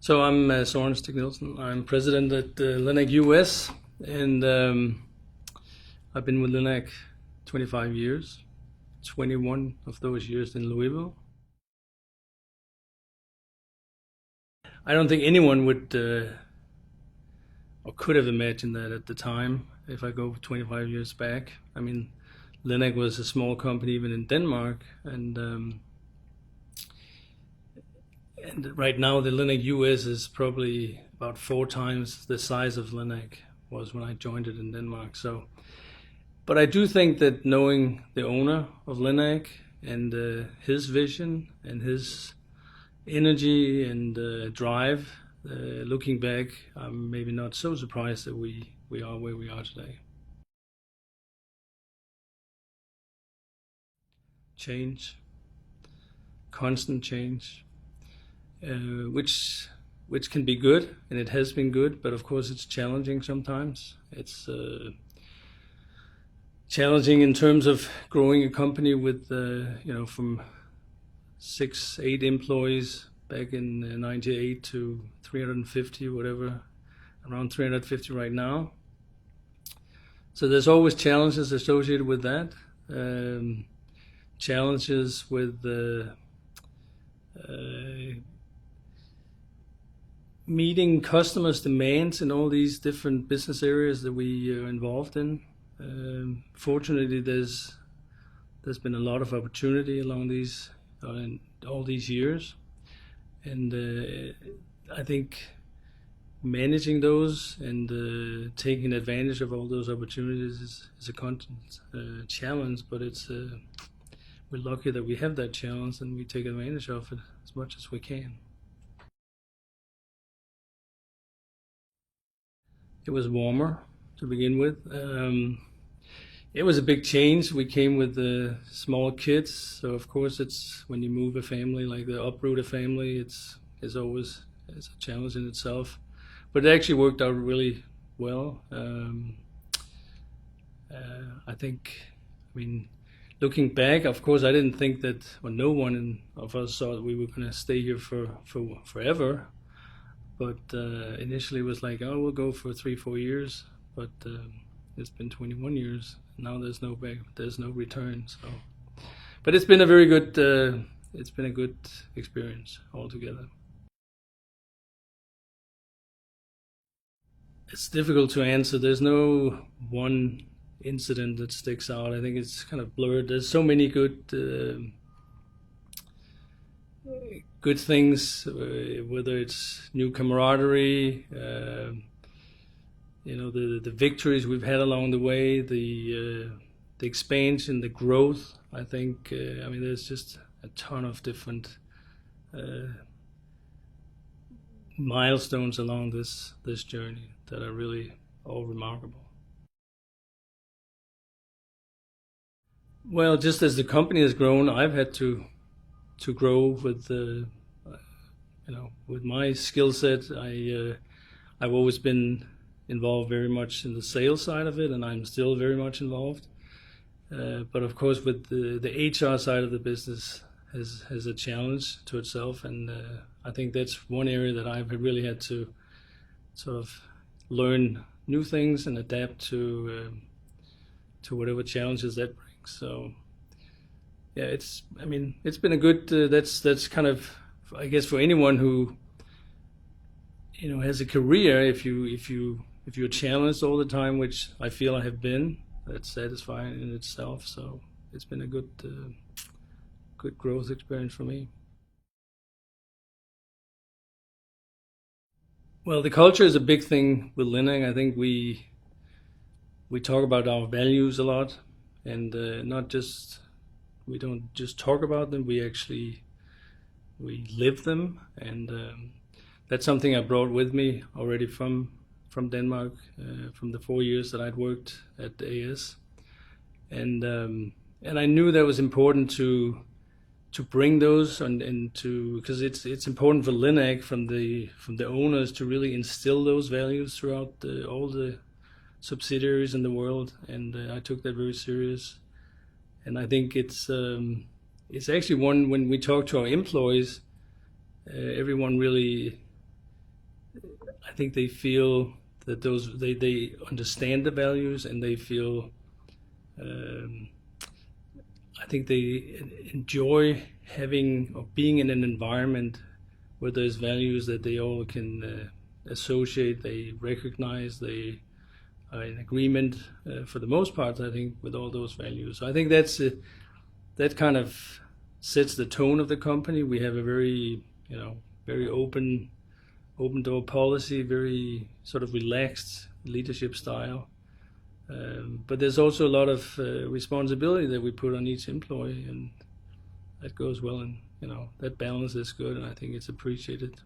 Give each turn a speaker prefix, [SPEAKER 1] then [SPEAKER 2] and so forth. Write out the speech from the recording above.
[SPEAKER 1] So I'm Soren Stig-Nielsen. I'm president at LINAK U.S. and I've been with LINAK 25 years, 21 of those years in Louisville. I don't think anyone would or could have imagined that at the time if I go 25 years back. I mean, LINAK was a small company even in Denmark, and right now the LINAK U.S. is probably about 4 times the size of LINAK was when I joined it in Denmark. So, but I do think that knowing the owner of LINAK and his vision and his energy and drive, looking back, I'm maybe not so surprised that we are where we are today. Change, constant change. Which can be good, and it has been good, but of course it's challenging sometimes. It's challenging in terms of growing a company with from 6-8 employees back in '98 to 350, whatever, around 350 right now. So there's always challenges associated with that. Challenges with meeting customers' demands in all these different business areas that we are involved in. Fortunately, there's been a lot of opportunity along these in all these years, and I think managing those and taking advantage of all those opportunities is a constant challenge. But it's we're lucky that we have that challenge and we take advantage of it as much as we can. It was warmer to begin with. It was a big change. We came with small kids, so of course it's when you move a family, like the uproot a family, it's always a challenge in itself. But it actually worked out really well. I think, I mean, looking back, of course, I didn't think that, or no one of us thought we were going to stay here for forever. But initially it was like, oh, we'll go for 3-4 years. But it's been 21 years. Now there's no return. So, but it's been a very good, it's been a good experience altogether. It's difficult to answer. There's no one incident that sticks out. I think it's kind of blurred. There's so many good things, whether it's new camaraderie, the victories we've had along the way, the expansion, the growth. I think there's just a ton of different milestones along this journey that are really all remarkable. Well, just as the company has grown, I've had to grow with with my skill set. I've always been involved very much in the sales side of it, and I'm still very much involved. But of course, with the HR side of the business has a challenge to itself, and I think that's one area that I've really had to sort of learn new things and adapt to whatever challenges that brings. So yeah, it's been a good. That's kind of, I guess, for anyone who has a career. If you're challenged all the time, which I feel I have been, that's satisfying in itself. So it's been a good growth experience for me. Well, the culture is a big thing with LINAK. I think we talk about our values a lot, and we don't just talk about them. We live them, and that's something I brought with me already from Denmark, from the 4 years that I'd worked at AS, and I knew that was important to bring those and to, because it's important for LINAK from the owners to really instill those values throughout all the subsidiaries in the world, and I took that very serious. And I think it's actually one, when we talk to our employees, everyone really I think they feel that they understand the values, and they feel I think they enjoy having or being in an environment where there's values that they all can associate, they recognize, they are in agreement for the most part, I think, with all those values. So I think that kind of sets the tone of the company. We have a very, very open door policy, very sort of relaxed leadership style. But there's also a lot of responsibility that we put on each employee, and that goes well, and that balance is good, and I think it's appreciated.